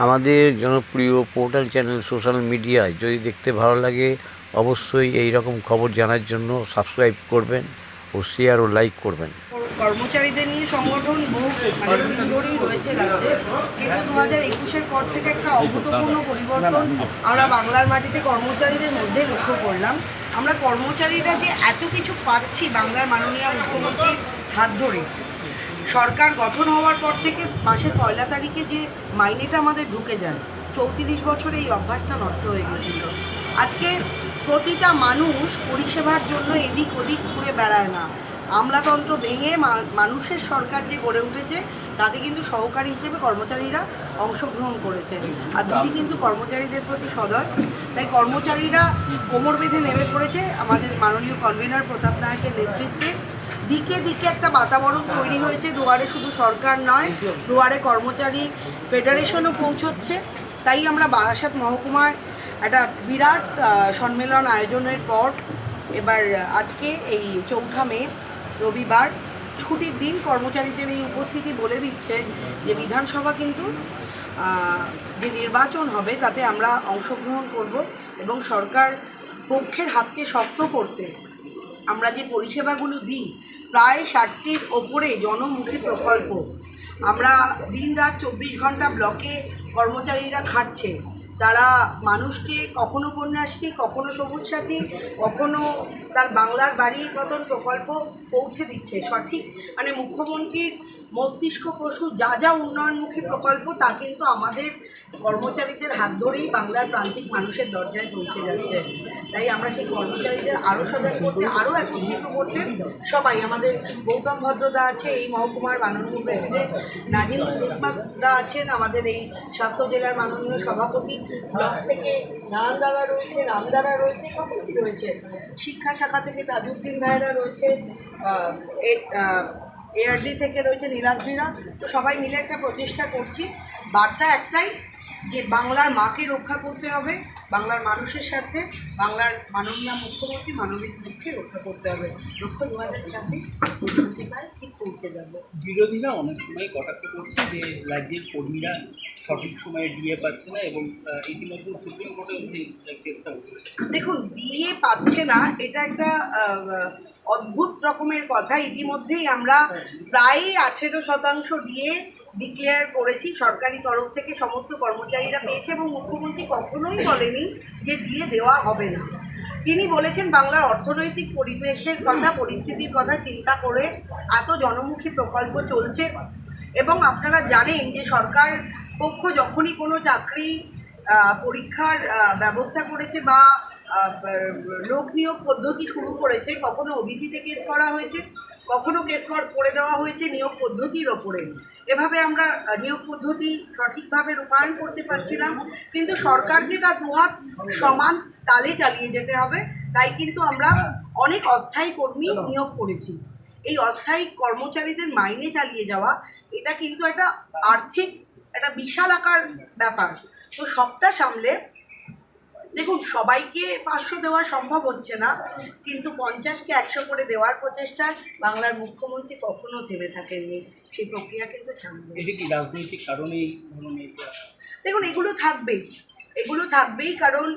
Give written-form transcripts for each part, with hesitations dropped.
আমাদের জনপ্রিয় portal channel social মিডিয়ায় যদি দেখতে ভালো লাগে অবশ্যই এই রকম খবর জানার জন্য সাবস্ক্রাইব করবেন ও শেয়ার ও লাইক করবেন। কর্মচারীদের নিয়ে সংগঠন বহু দিনই রয়েছে রাজ্যে, কিন্তু 2021-এর পর থেকে একটা অভূতপূর্ণ পরিবর্তন আমরা বাংলার মাটিতে কর্মচারীদের মধ্যে লক্ষ্য করলাম। আমরা কর্মচারীরা যে এত কিছু পাচ্ছি বাংলার মাননীয় মুখ্যমন্ত্রীর হাত ধরে, সরকার গঠন হওয়ার পর থেকে মাসের 1 তারিখে যে মাইনেটা আমাদের ঢুকে যায়, 34 বছরে এই অভ্যাসটা নষ্ট হয়ে গেছিল। আজকে প্রতিটা মানুষ পরিষেবার জন্য এদিক ওদিক ঘুরে বেড়ায় না, আমলাতন্ত্র ভেঙে মানুষের সরকার যে গড়ে উঠেছে তাতে কিন্তু সহকারী হিসেবে কর্মচারীরা অংশগ্রহণ করেছে। আর দিদি কিন্তু কর্মচারীদের প্রতি সদয়, তাই কর্মচারীরা কোমর বেঁধে নেমে পড়েছে আমাদের মাননীয় কনভেনর প্রতাপ নায়কের নেতৃত্বে। দিকে দিকে একটা বাতাবরণ তৈরি হয়েছে, দুয়ারে শুধু সরকার নয়, দুয়ারে কর্মচারী ফেডারেশনও পৌঁছচ্ছে। তাই আমরা বারাসাত মহকুমায় একটা বিরাট সম্মেলন আয়োজনের পর এবার আজকে এই 4 মে রবিবার ছুটির দিন, কর্মচারীদের এই উপস্থিতি বলে দিচ্ছে যে বিধানসভা কিন্তু যে নির্বাচন হবে তাতে আমরা অংশগ্রহণ করব এবং সরকার পক্ষের হাতকে শক্ত করতে আমরা যে পরিষেবাগুলো দিই, প্রায় 60টির ওপরে জনমুখী প্রকল্প, আমরা দিন রাত 24 ঘন্টা ব্লকে কর্মচারীরা খাটছে। তারা মানুষকে কখনো কন্যাশ্রী, কখনো সবুজ সাথী, কখনো তার বাংলার বাড়ির মতন প্রকল্প পৌঁছে দিচ্ছে। সঠিক মানে মুখ্যমন্ত্রীর মস্তিষ্ক প্রসূ যা যা উন্নয়নমুখী প্রকল্প তা কিন্তু আমাদের কর্মচারীদের হাত ধরেই বাংলার প্রান্তিক মানুষের দরজায় পৌঁছে যাচ্ছে। তাই আমরা সেই কর্মচারীদের আরও সজাগ করতে, আরও একত্রিত করতে সবাই, আমাদের গৌতম ভদ্রদা আছে এই মহকুমার মাননীয় প্রেসিডেন্ট, নাজিম দা আছেন আমাদের এই স্বাস্থ্য জেলার মাননীয় সভাপতি, ব্লক থেকে নারায়ণদারা রয়েছে, রামদারা রয়েছে, সকলেই রয়েছে, শিক্ষা শাখা থেকে তাজউদ্দিন ভাইরা রয়েছে, এআরডি থেকে রয়েছে নীলাদ্রিরা। তো সবাই মিলে একটা প্রচেষ্টা করছি। বার্তা একটাই যে বাংলার মাকে রক্ষা করতে হবে, বাংলার মানুষের স্বার্থে বাংলার মাননীয় মুখ্যমন্ত্রী মানবিক পক্ষে রক্ষা করতে হবে। লক্ষ্য 2026 ঠিক পৌঁছে যাব। বিরোধীরা অনেক সময় কটাক্ষ করছে যে রাজ্যের কর্মীরা সঠিক সময়ে ডিএ পাচ্ছে না এবং ইতিমধ্যে সুপ্রিম কোর্টে কেসটা উঠেছে। দেখুন, ডিএ পাচ্ছে না এটা একটা অদ্ভুত রকমের কথা। ইতিমধ্যেই আমরা প্রায় 18% ডিএ ডিক্লেয়ার করেছি, সরকারি তরফ থেকে সমস্ত কর্মচারীরা পেয়েছে এবং মুখ্যমন্ত্রী কখনোই বলেনি যে ডিএ দেওয়া হবে না। তিনি বলেছেন বাংলার অর্থনৈতিক পরিবেশের কথা, পরিস্থিতির কথা চিন্তা করে এত জনমুখী প্রকল্প চলছে। এবং আপনারা জানেন যে সরকার পক্ষ যখনই কোনো চাকরি পরীক্ষার ব্যবস্থা করেছে বা লোক নিয়োগ পদ্ধতি শুরু করেছে, কখনো ওবিসিতে কেস করা হয়েছে, কখনো কেস করে দেওয়া হয়েছে নিয়োগ পদ্ধতির ওপরে। এভাবে আমরা নিয়োগ পদ্ধতি সঠিকভাবে রূপায়ণ করতে পারছিলাম, কিন্তু সরকারকে তার দুহাত সমান তালে চালিয়ে যেতে হবে। তাই কিন্তু আমরা অনেক অস্থায়ী কর্মী নিয়োগ করেছি। এই অস্থায়ী কর্মচারীদের মাইনে চালিয়ে যাওয়া এটা কিন্তু একটা আর্থিক একটা বিশাল আকার ব্যাপার। তো সবটা সামলে দেখুন, সবাইকে 500 দেওয়া সম্ভব হচ্ছে না, কিন্তু 50কে 100 করে দেওয়ার প্রচেষ্টায় বাংলার মুখ্যমন্ত্রী কখনো থেমে থাকেননি। সেই প্রক্রিয়া কিন্তু চালু। এটা কি রাজনৈতিক কারণেই দেখুন, এগুলো থাকবেই, কারণ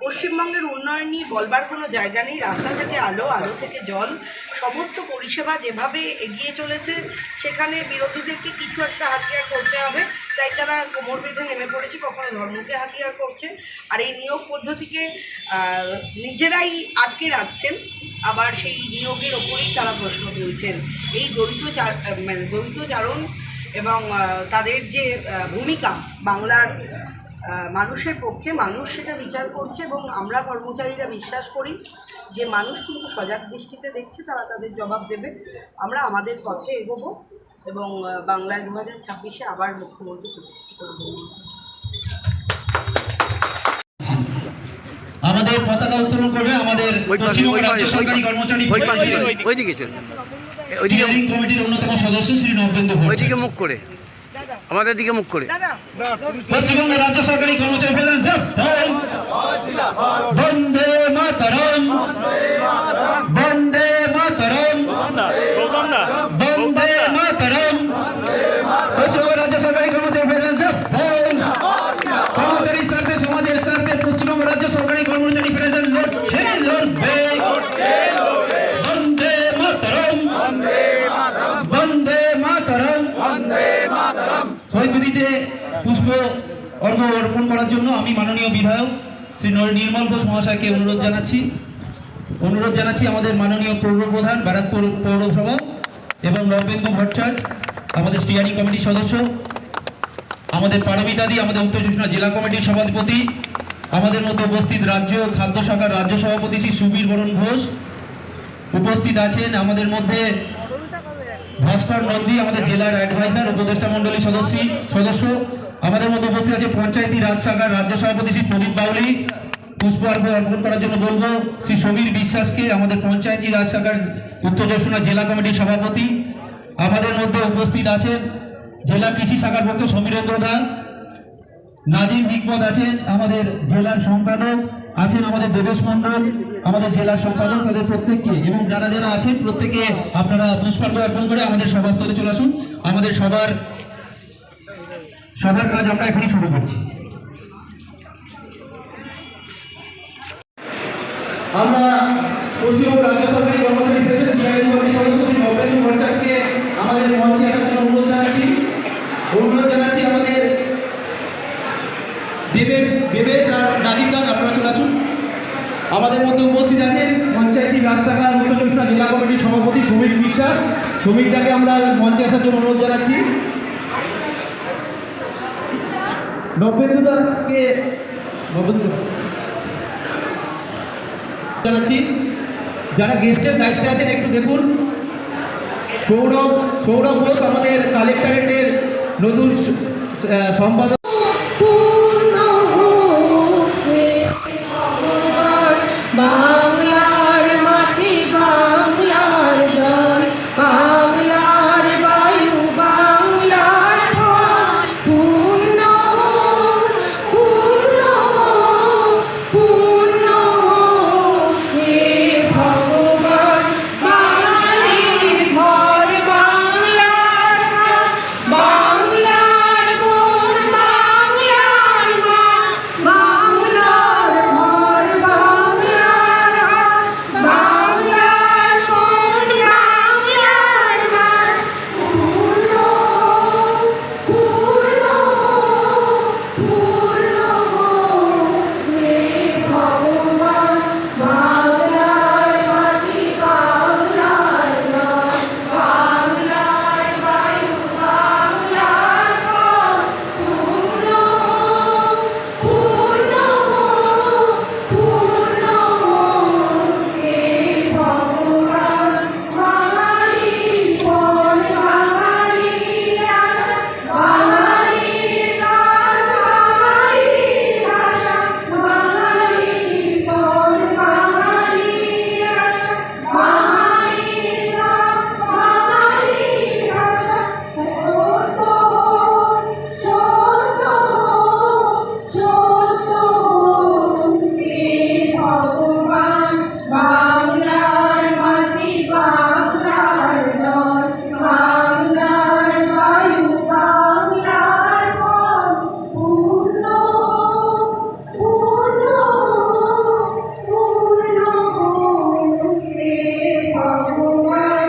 পশ্চিমবঙ্গের উন্নয়ন নিয়ে বলবার কোনো জায়গা নেই। রাস্তা থেকে আলো, আলো থেকে জল, সমস্ত পরিষেবা যেভাবে এগিয়ে চলেছে সেখানে বিরোধীদেরকে কিছু একটা হাতিয়ার করতে হবে। তাই তারা কোমর বেঁধে নেমে পড়েছে, কখনো ধর্মকে হাতিয়ার করছে, আর এই নিয়োগ পদ্ধতিকে নিজেরাই আটকে রাখছেন, আবার সেই নিয়োগের ওপরেই তারা প্রশ্ন তুলছেন। এই দ্বৈতচারণ এবং তাদের যে ভূমিকা বাংলার মানুষের পক্ষে, মানুষ সেটা বিচার করছে এবং আমরা কর্মচারীরা বিশ্বাস করি যে মানুষ কিন্তু সজাগ দৃষ্টিতে দেখছে, তারা তাদের জবাব দেবে। আমরা আমাদের পথে এগোবো এবং বাংলায় 2026-এ আবার মুখ্যমন্ত্রী প্রতিষ্ঠিত হবেন। আমাদের পতাকা উত্তোলন করবে আমাদের পশ্চিমবঙ্গ রাজ্য সরকারি কর্মচারী স্টিয়ারিং কমিটির অন্যতম সদস্য শ্রী নবেন্দু ভট্টাচার্য। মুখ করে আমাদের দিকে মুখ করে পশ্চিমবঙ্গ রাজ্য সরকারি কর্মচারী বন্দে মাতরম, বন্দে মাতরম, বন্দে মাতরম। পশ্চিমবঙ্গ রাজ্য সরকারি কর্মচারী মূর্তিতে পুষ্প অর্ঘ্য অর্পণ করার জন্য আমি মাননীয় বিধায়ক শ্রী নির্মল ঘোষ মহাশয়কে অনুরোধ জানাচ্ছি আমাদের মাননীয় পৌরপ্রধান ব্যারাকপুর পৌরসভা এবং নবেন্দু ভট্টাচার্য আমাদের স্টিয়ারিং কমিটির সদস্য, আমাদের পারমিতাদি, আমাদের উত্তর চব্বিশ পরগনা জেলা কমিটির সভাপতি, আমাদের মধ্যে উপস্থিত রাজ্য খাদ্য শাখার রাজ্য সভাপতি শ্রী সুবীর বরণ ঘোষ উপস্থিত আছেন, আমাদের মধ্যে ভাস্কর নন্দী আমাদের জেলার অ্যাডভাইজার উপদেষ্টা মণ্ডলী সদস্য, আমাদের মধ্যে উপস্থিত আছে পঞ্চায়েতি রাজ শাখার রাজ্য সভাপতি শ্রী প্রদীপ বাউলি। পুষ্প অর্পণ করার জন্য বলবো শ্রী সমীর বিশ্বাসকে, আমাদের পঞ্চায়েতি রাজ শাখার উত্তর চব্বিশ পরগনা জেলা কমিটির সভাপতি। আমাদের মধ্যে উপস্থিত আছেন জেলা কৃষি শাখার পক্ষে সমীরেন্দ্র দা, নাজিম হিকমত আছেন আমাদের জেলার সম্পাদক, আছেন আমাদের দেবেশ মণ্ডল আমাদের জেলার সম্পাদক, তাদের প্রত্যেককে এবং যারা যারা আছেন প্রত্যেকে আপনারা পুষ্পার্ঘ্য অর্পণ করে আমাদের সভাস্থলে চলে আসুন। আমাদের সবার কাজ আমরা এখনই শুরু করছি। আমরা পশ্চিমবঙ্গ রাজ্য সরকারি কর্মচারী প্রেসিডেন্ট সিআইএম কমিটির সদস্য শ্রী নবেন্দু ভট্টাচার্যকে আমাদের মঞ্চে আসার জন্য অনুরোধ জানাচ্ছি। আমাদের দেবেশ আর নাজিম দাস আপনারা চলে আসুন। আমাদের মধ্যে উপস্থিত আছেন পঞ্চায়েতি রাজ শাখার উত্তর চব্বিশ পরগনা জেলা কমিটির সভাপতি সমীর বিশ্বাস। সমীরদাকে আমরা মঞ্চে আসার জন্য অনুরোধ জানাচ্ছি। নবেন্দু জানাচ্ছি। যারা গেস্টের দায়িত্বে আছেন একটু দেখুন। সৌরভ ঘোষ আমাদের কালেক্টরেটের নতুন সম্পাদক। বাংলার মাটি বাংলার জল বাংলার বায়ু বাংলার পূর্ণ হে ভগবান বাঙালির ঘর বাংলার বাংলার বোন বাংলার মা বাংলার ঘর বাংলার বাংলার বোন বাংলার মা পূর্ণ হে ভগবান বাংলার মাটি বাংলার জল বাংলার বায়ু বাংলার পূর্ণ হে ভগবান বাঙালির ফল বাঙালির কাজ বাঙালির আশা বাঙালির ফল বাঙালির আশা হে ভগবান বাংলার মাটি বাংলার জল বাংলার বায়ু বাংলার পূর্ণ হে ভগবান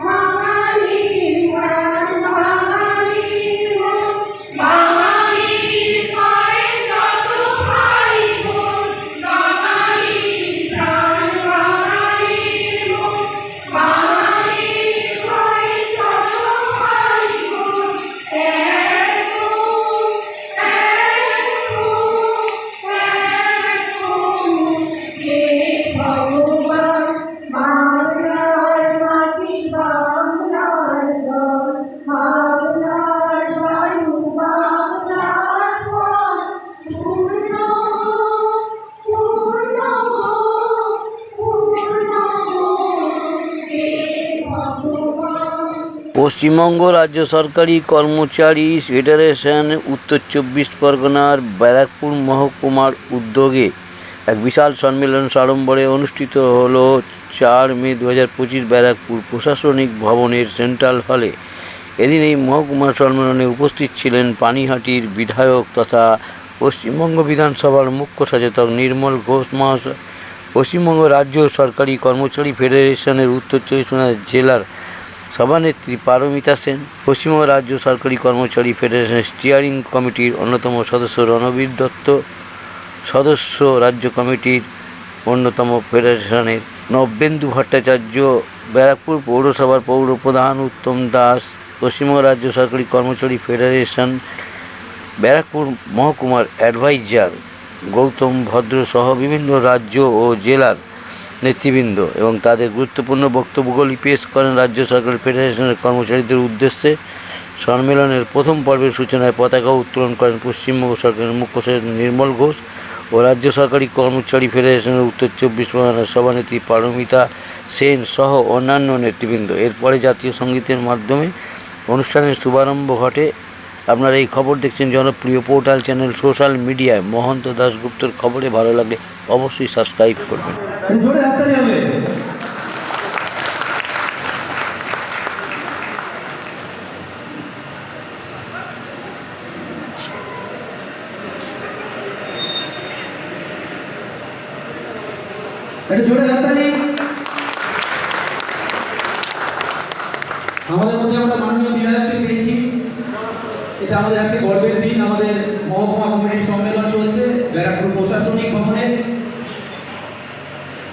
বাঙালির প্রাণ বাঙালির মন বাঙালির ঘরে যত ভাই বোন বাঙালির প্রাণ বাঙালির মন বাঙালির ঘরে যত ভাই বোন এক মন হে ভগবান বাংলার মাটি বাংলার জল বাংলার বায়ু বাংলার পূর্ণ হে ভগবান। পশ্চিমবঙ্গ রাজ্য সরকারি কর্মচারী ফেডারেশন উত্তর চব্বিশ পরগনার ব্যারাকপুর মহকুমার উদ্যোগে এক বিশাল সম্মেলন সাড়ম্বরে অনুষ্ঠিত হলো 4 মে 2025 ব্যারাকপুর প্রশাসনিক ভবনের সেন্ট্রাল হলে। এদিন এই মহকুমা সম্মেলনে উপস্থিত ছিলেন পানিহাটির বিধায়ক তথা পশ্চিমবঙ্গ বিধানসভার মুখ্য সচেতক নির্মল ঘোষ মহাশয়, পশ্চিমবঙ্গ রাজ্য সরকারি কর্মচারী ফেডারেশনের উত্তর চব্বিশ পরগনা জেলার সভানেত্রী পারমিতা সেন, পশ্চিমবঙ্গ রাজ্য সরকারি কর্মচারী ফেডারেশনের স্টিয়ারিং কমিটির অন্যতম সদস্য রণবীর দত্ত, সদস্য রাজ্য কমিটির অন্যতম ফেডারেশনের নবেন্দু ভট্টাচার্য, ব্যারাকপুর পৌরসভার পৌরপ্রধান উত্তম দাস, পশ্চিমবঙ্গ রাজ্য সরকারি কর্মচারী ফেডারেশন ব্যারাকপুর মহকুমার অ্যাডভাইজার গৌতম ভদ্র সহ বিভিন্ন রাজ্য ও জেলার নেতৃবৃন্দ এবং তাদের গুরুত্বপূর্ণ বক্তব্যগুলি পেশ করেন। রাজ্য সরকারি ফেডারেশনের কর্মচারীদের উদ্দেশ্যে সম্মেলনের প্রথম পর্বের সূচনায় পতাকা উত্তোলন করেন পশ্চিমবঙ্গ সরকারের মুখ্য সচিব নির্মল ঘোষ ও রাজ্য সরকারি কর্মচারী ফেডারেশনের উত্তর 24 পরগনার সভানেত্রী পারমিতা সেন সহ অন্যান্য নেতৃবৃন্দ। এরপরে জাতীয় সঙ্গীতের মাধ্যমে অনুষ্ঠানের শুভারম্ভ ঘটে। আপনারা এই খবর দেখছেন জনপ্রিয় পোর্টাল চ্যানেল সোশ্যাল মিডিয়ায় মহন্ত দাশগুপ্তর খবরে। ভালো লাগলে অবশ্যই সাবস্ক্রাইব করবেন। জোরে হাততালি হবে। একটু জোরে হাততালি। আমাদের মধ্যে আমরা মাননীয় বিধায়ককে পেয়েছি। এটা আমাদের আজকে গর্বের দিন। আমাদের মহকুমা কমিটির সম্মেলন চলছে ব্যারাকপুর প্রশাসনিক ভবনে।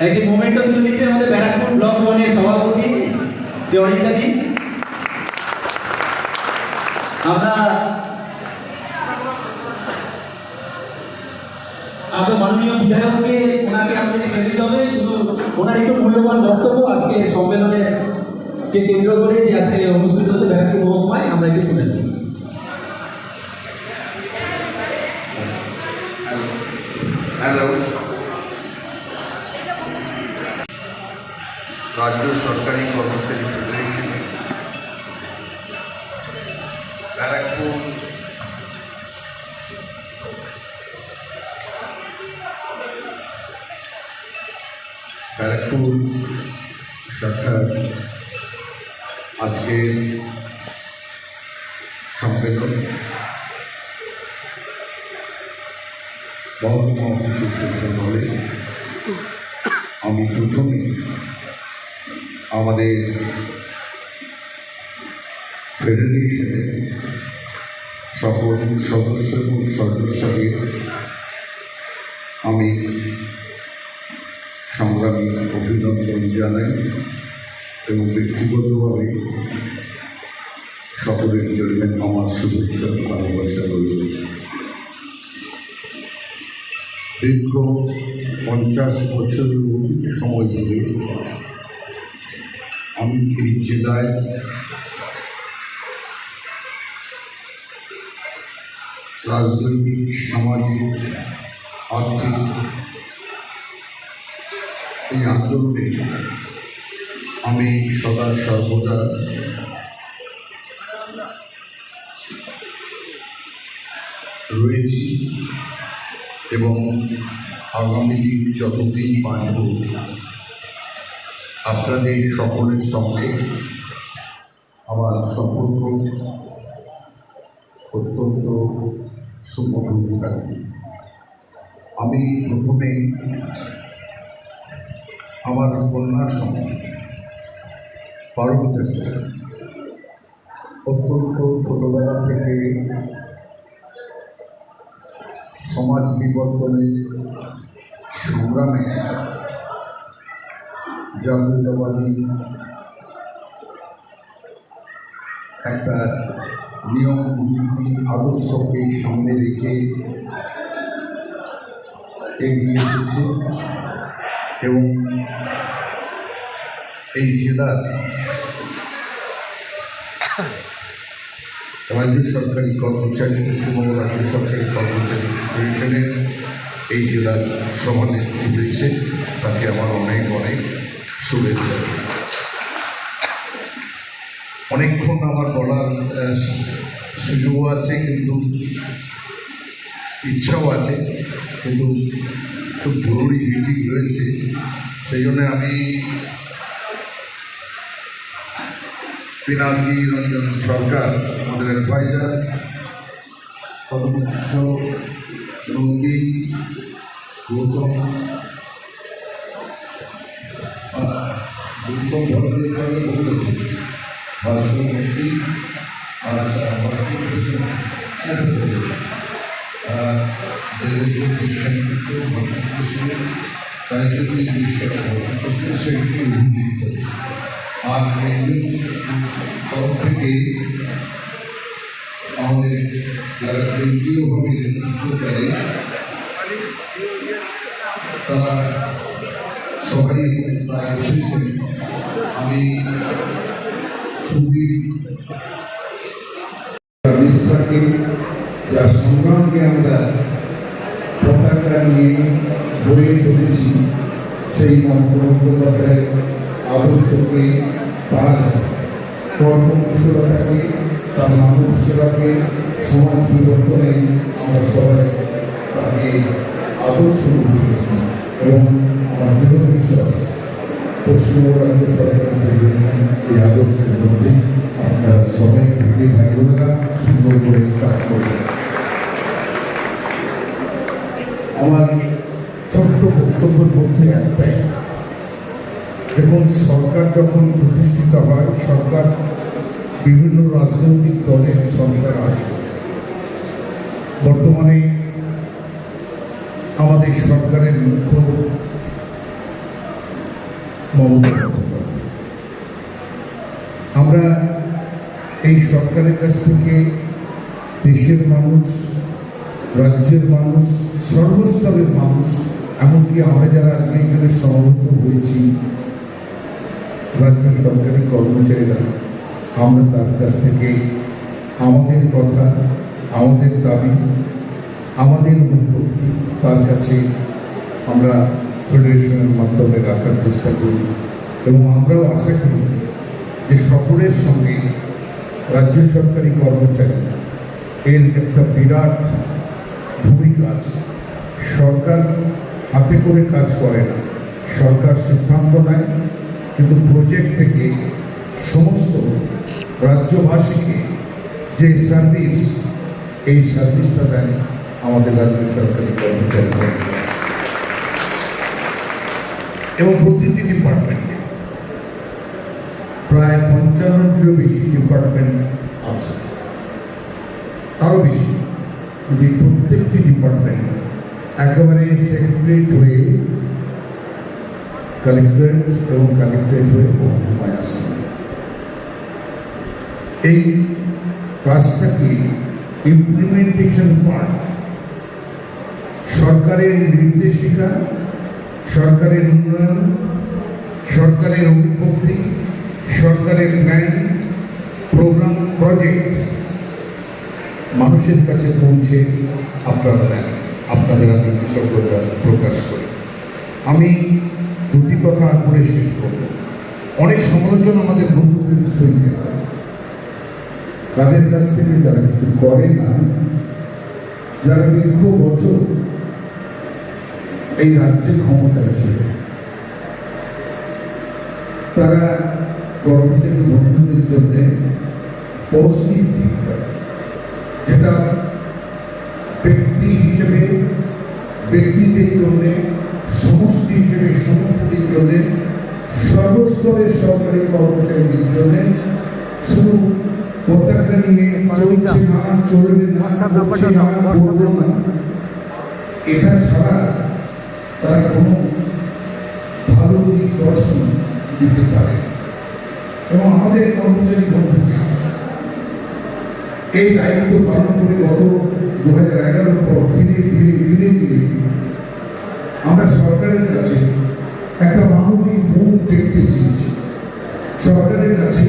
একটি মোমেন্টও তুলে দিচ্ছে আমাদের ব্যারাকপুর ব্লক 1-এর সভাপতি যে অনিতাদি। আমরা মাননীয় বিধায়ককে ওনাকে আমাদেরকে ছেড়ে দিতে হবে। শুধু ওনার একটু মূল্যবান বক্তব্য আজকের সম্মেলনের কে কেন্দ্র করে যে আজকে অনুষ্ঠিত হচ্ছে ব্যারাকপুর মহকুমায়, আমরা একটু শুনে নেব। হ্যালো, রাজ্য সরকারি কর্মচারী ফেডারেশনে ব্যারাকপুর শাখার আজকে সম্মেলন মহকুমা অফিসের সেন্টার হলে আমি প্রথমে আমাদের ফেডারেশনের সকল সদস্য এবং সদস্যদের আমি সংগ্রামী অভিনন্দন জানাই এবং ব্যক্তিগতভাবে সকলের জন্য আমার শুভেচ্ছা ভালোবাসা রইল। দীর্ঘ 50 বছরের অধিক সময় ধরে আমি এই জেলায় রাজনৈতিক, সামাজিক, আর্থিক এই আন্দোলনে আমি সদা সর্বদা রয়েছি এবং আগামী দিন যতদিন বাঁচব আপনাদের সকলের সঙ্গে আমার সম্পর্ক অত্যন্ত সুমধুর থাকবে। আমি প্রথমে আমার কন্যার সঙ্গে পারমিতা সেন অত্যন্ত ছোটবেলা থেকে সমাজ বিবর্তনের সংগ্রামে জাতীয়তাবাদী একটা নিয়ম নীতি আদর্শকে সামনে রেখে এগিয়ে এসেছে এবং এই জেলার রাজ্য সরকারি কর্মচারী, পশ্চিমবঙ্গ রাজ্য সরকারি কর্মচারী ফেডারেশনের এই জেলার সভানেত্রী রয়েছে, তাকে আমার অনেক অনেক শুভেচ্ছা। অনেকক্ষণ আমার বলার সুযোগও আছে, কিন্তু ইচ্ছাও আছে, কিন্তু খুব জরুরি মিটিং রয়েছে। সেই জন্য আমি পিনাকি রঞ্জন সরকার, আমাদের অ্যাডভাইজার, পদমুখ্য নন্দী, গৌতম রাষ্ট্রপতি ছিলেন, তাই জন্য বিশ্বাস করছেন সেটি অভিযোগ করেছে। আর তরফ থেকে আমাদের যারা কেন্দ্রীয়ভাবে নেতৃত্ব করে তারা সবাই প্রায় এসেছেন। আমি খুবই মিশ্রাকে যার সংগ্রামকে আমরা পতাকা নিয়ে বয়ে চলেছি, সেই মমতা বন্দ্যোপাধ্যায়ের আদর্শকে, তার কর্মকুশলতাকে, তার মানব সেবাকে, সমাজ বিবর্তনে আমরা সবাই তাকে আদর্শ রূপে নিয়েছি এবং আমার দৃঢ় বিশ্বাস পশ্চিমবঙ্গ রাজ্য সরকার ফেডারেশন এই আদর্শের মধ্যে আপনারা সবাই থেকে ভাই বোনেরা সুন্দর করে কাজ করবেন। আমার ছোট্ট বক্তব্যের মধ্যে একটাই, দেখুন, সরকার যখন প্রতিষ্ঠিত হয়, সরকার বিভিন্ন রাজনৈতিক দলের সরকার আসে। বর্তমানে আমাদের সরকারের মুখ্য মমতা বন্দ্যোপাধ্যায়। আমরা এই সরকারের কাছ থেকে দেশের মানুষ, রাজ্যের মানুষ, সর্বস্তরের মানুষ, এমনকি আমরা যারা আজকে এখানে সমবেত হয়েছি রাজ্য সরকারি কর্মচারীরা, আমরা তার কাছ থেকে আমাদের কথা, আমাদের দাবি, আমাদের অনুভূতি তার কাছে আমরা ফেডারেশনের মাধ্যমে রাখার চেষ্টা করি এবং আমরাও আশা করি যে সকলের সঙ্গে রাজ্য সরকারি কর্মচারী এর একটা বিরাট ভূমিকা আছে। সরকার হাতে করে কাজ করে না, সরকার সিদ্ধান্ত নেয়, কিন্তু প্রজেক্ট থেকে সমস্ত রাজ্যবাসীকে যে সার্ভিস, এই সার্ভিসটা দেন আমাদের রাজ্য সরকারি কর্মচারী এবং প্রতিটি ডিপার্টমেন্টে প্রায় 55টিরও বেশি ডিপার্টমেন্ট আছে, আরও বেশি। যদি প্রত্যেকটি ডিপার্টমেন্ট একেবারে সেক্রেটারিয়েট হয়ে কালেক্টরেট এবং কালেক্টরেট হয়ে মহকুমায় আসে, এই কাজটাকে ইমপ্লিমেন্টেশন পার্ট, সরকারের নির্দেশিকা, সরকারের উন্নয়ন, সরকারের অভিভক্তি, সরকারের প্ল্যান, প্রোগ্রাম, প্রজেক্ট মানুষের কাছে পৌঁছে আপনারা দেন। আপনাদের আমি কৃতজ্ঞতা প্রকাশ করি। আমি দুটি কথা বলে শেষ করব। অনেক সমালোচনা আমাদের বন্ধুদের সইতে হয়, তাদের কাছ থেকে যারা কিছু করে না, যারা দীর্ঘ বছর এই রাজ্যের ক্ষমতায় ছিল, তারা কর্মচারী বন্ধুদের জন্য পজিটিভ দিক পায়, যেটা ব্যক্তি হিসেবে ব্যক্তিদের জন্য, সমষ্টি হিসেবে সমষ্টিদের জন্য, সর্বস্তরের সরকারি কর্মচারীদের জন্য শুধু পতাকা নিয়ে চলছে না, চলবে না, করছে না, করবো না, এটা ছাড়া তারা কোনো ভালো দিক দর্শন দিতে পারে। এবং আমাদের কর্মচারী বন্ধুকে এই দায়িত্ব পালন করে গত 2011 পর ধীরে ধীরে ধীরে ধীরে আমরা সরকারের কাছে একটা মানবিক মুখ দেখতে চেয়েছি। সরকারের কাছে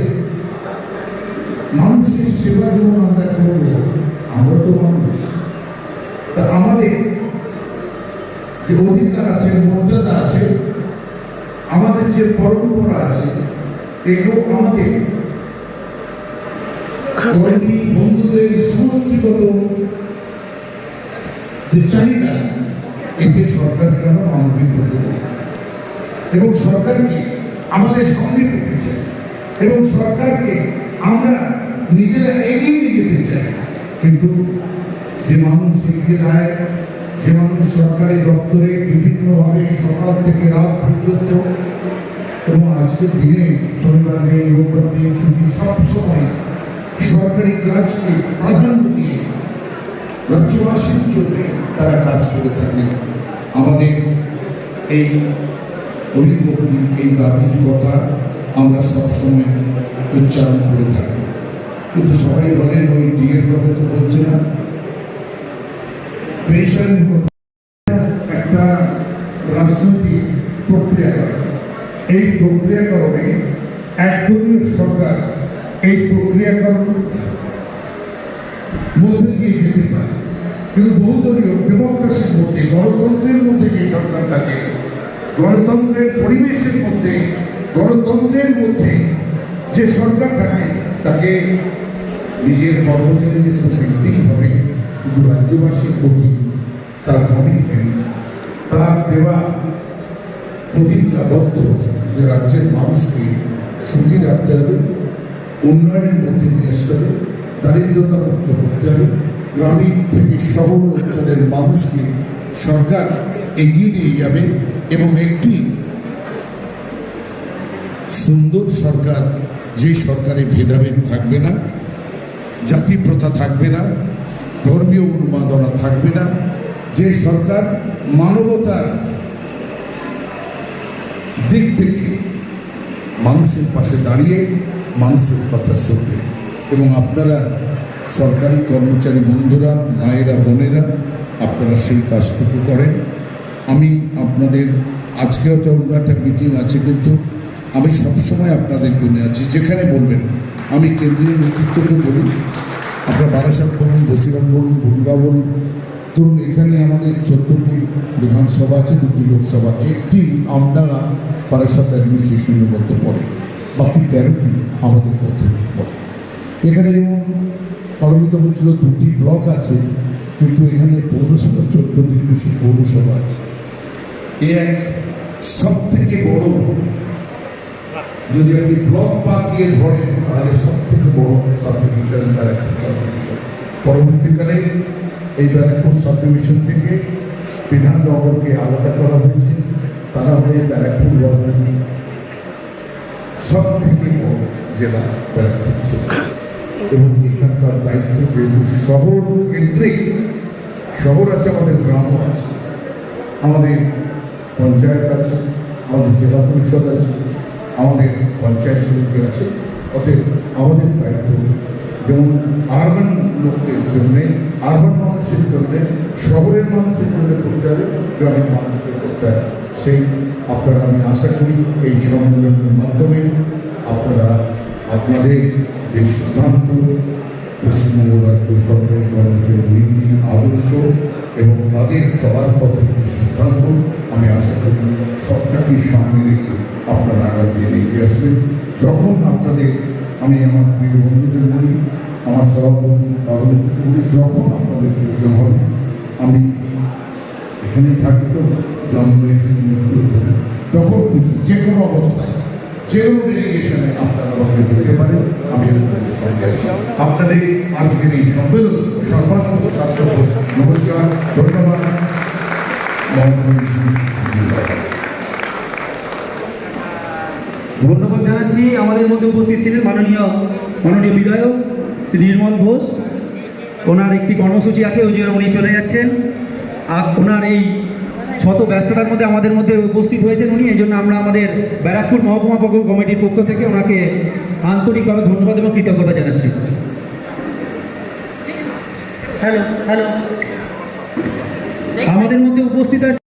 মানুষের সেবা যেমন আমরা করবো, আমরা তো মানুষ, তা আমাদের যে অধিকার আছে, মর্যাদা আছে, আমাদের যে পরম্পরা আছে, এগুলো আমাদের কর্মী বন্ধুদের সমষ্টিগত যে চাহিদা, এতে সরকারকে আমরা মানবিক হতে দেব এবং সরকারকে আমাদের সঙ্গে পেতে চাই এবং সরকারকে আমরা নিজেরা এগিয়ে নিয়ে যেতে চাই। কিন্তু যে মানুষ এগিয়ে দেয়, যে মানুষ সরকারি দপ্তরে বিভিন্নভাবে সকাল থেকে রাত পর্যন্ত এবং আজকের দিনে শনিবার নেই, রোববার নেই, ছুটি, সব সময় সরকারি কাজকে প্রাধান্য দিয়ে রাজ্যবাসীর জন্য তারা কাজ করে থাকে। আমাদের এই অভিভক্তি, এই দাবির কথা আমরা সবসময় উচ্চারণ করে থাকি, কিন্তু সবাই বলেন ওই ডিএর কথা তো বলছে না, পেনশনের কথা। একটা রাজনৈতিক প্রক্রিয়াকরণ, এই প্রক্রিয়াকরণে একদলীয় সরকার এই প্রক্রিয়াকরণ মধ্যে দিয়ে যেতে পারে, কিন্তু বহুদলীয় ডেমোক্রেসির মধ্যে, গণতন্ত্রের মধ্যে যে সরকার থাকে, গণতন্ত্রের পরিবেশের মধ্যে, গণতন্ত্রের মধ্যে যে সরকার থাকে, তাকে নিজের কর্মচারীদের তো দেখতেই হবে, কিন্তু রাজ্যবাসীর প্রতি তার কমিটমেন্ট, তার দেওয়া প্রতিজ্ঞাবদ্ধ যে রাজ্যের মানুষকে সুখী রাখতে হবে, উন্নয়নের মধ্যে নিয়ে আসতে হবে, দারিদ্রতা মুক্ত করতে হবে, গ্রামীণ থেকে শহর অঞ্চলের মানুষকে সরকার এগিয়ে নিয়ে যাবে এবং একটি সুন্দর সরকার, যে সরকারে ভেদাভেদ থাকবে না, জাতি প্রথা থাকবে না, ধর্মীয় উন্মাদনা থাকবে না, যে সরকার মানবতার দিক থেকে মানুষের পাশে দাঁড়িয়ে মানুষের কথা শুনবে। এবং আপনারা সরকারি কর্মচারী বন্ধুরা, মায়েরা, বোনেরা, আপনারা সেই কাজটুকু করেন। আমি আপনাদের আজকেও তো অন্য একটা মিটিং আছে, কিন্তু আমি সবসময় আপনাদের জন্য আছি, যেখানে বলবেন। আমি কেন্দ্রীয় নেতৃত্বকে বলি, আপনারা বারাসাত বলুন, বসিরহাট বলুন, বগুড়া বলুন, ধরুন এখানে আমাদের 14টি বিধানসভা আছে, 2টি লোকসভা, একটি আমডাঙ্গা বারাসাত অ্যাডমিনিস্ট্রেশনের মধ্যে পড়ে, বাকি 13টি আমাদের মধ্যে পড়ে। এখানে যেমন পারমিতা বলছিল 2টি ব্লক আছে, কিন্তু এখানে পৌরসভা 14টির বেশি পৌরসভা আছে। এ এক সব থেকে বড়, যদি আপনি ব্লক বাদ দিয়ে ধরেন তাহলে সব থেকে বড় সাবডিভিশন ব্যারাকপুর সাবডিভিশন। পরবর্তীকালে এই ব্যারাকপুর সাবডিভিশন থেকে বিধাননগরকে আলাদা করা হয়েছে, তারা হয়ে ব্যারাকপুর রাজধানী সব থেকে বড় জেলা ব্যারাকপুর ছিল। এবং এখানকার দায়িত্ব যেহেতু শহর কেন্দ্রিক, শহর আছে, আমাদের গ্রামও আছে, আমাদের পঞ্চায়েত আছে, আমাদের জেলা পরিষদ আছে, আমাদের পঞ্চায়েত সমিতি আছে। অতএব আমাদের দায়িত্ব যেমন আরবান লোকদের জন্যে, আরবান মানুষের জন্যে, শহরের মানুষের জন্য করতে হবে, গ্রামের মানুষকে করতে হবে। সেই আপনারা, আমি আশা করি এই সম্মেলনের মাধ্যমে আপনারা আপনাদের যে সিদ্ধান্ত, পশ্চিমবঙ্গ রাজ্য সরকারি কর্মচারী নীতি, আদর্শ এবং তাদের চলার পথের যে সিদ্ধান্ত, আমি আশা করি সবটাকে সামনে রেখে আপনারা আগামী দিনে এগিয়ে আসবেন। যখন আপনাদের, আমি আমার প্রিয় বন্ধুদের বলি, আমার সভাপতি রাজনীতি বলি, যখন আপনাদের প্রয়োজন হবে, আমি এখানেই থাকবো, জন্ম এখানে মৃত্যু, তখন যে কোনো অবস্থায়, যে কোনো ডেলিগেশনে আপনারা আমাকে বলতে পারেন, আমি আপনাদের সঙ্গে আছি। আপনাদের আজকের এই সম্মেলন সর্বাত্মক সার্থক। নমস্কার, ধন্যবাদ। ধন্যবাদ জানাচ্ছি। আমাদের মধ্যে উপস্থিত ছিলেন মাননীয় বিধায়ক শ্রী নির্মল ঘোষ। ওনার একটি কর্মসূচি আছে, ওই জন্য উনি চলে যাচ্ছেন। আর ওনার এই শত ব্যস্ততার মধ্যে আমাদের মধ্যে উপস্থিত হয়েছেন উনি, এই জন্য আমরা আমাদের ব্যারাকপুর মহকুমা কমিটির পক্ষ থেকে ওনাকে আন্তরিকভাবে ধন্যবাদ এবং কৃতজ্ঞতা জানাচ্ছি। হ্যালো, আমাদের মধ্যে উপস্থিত আছে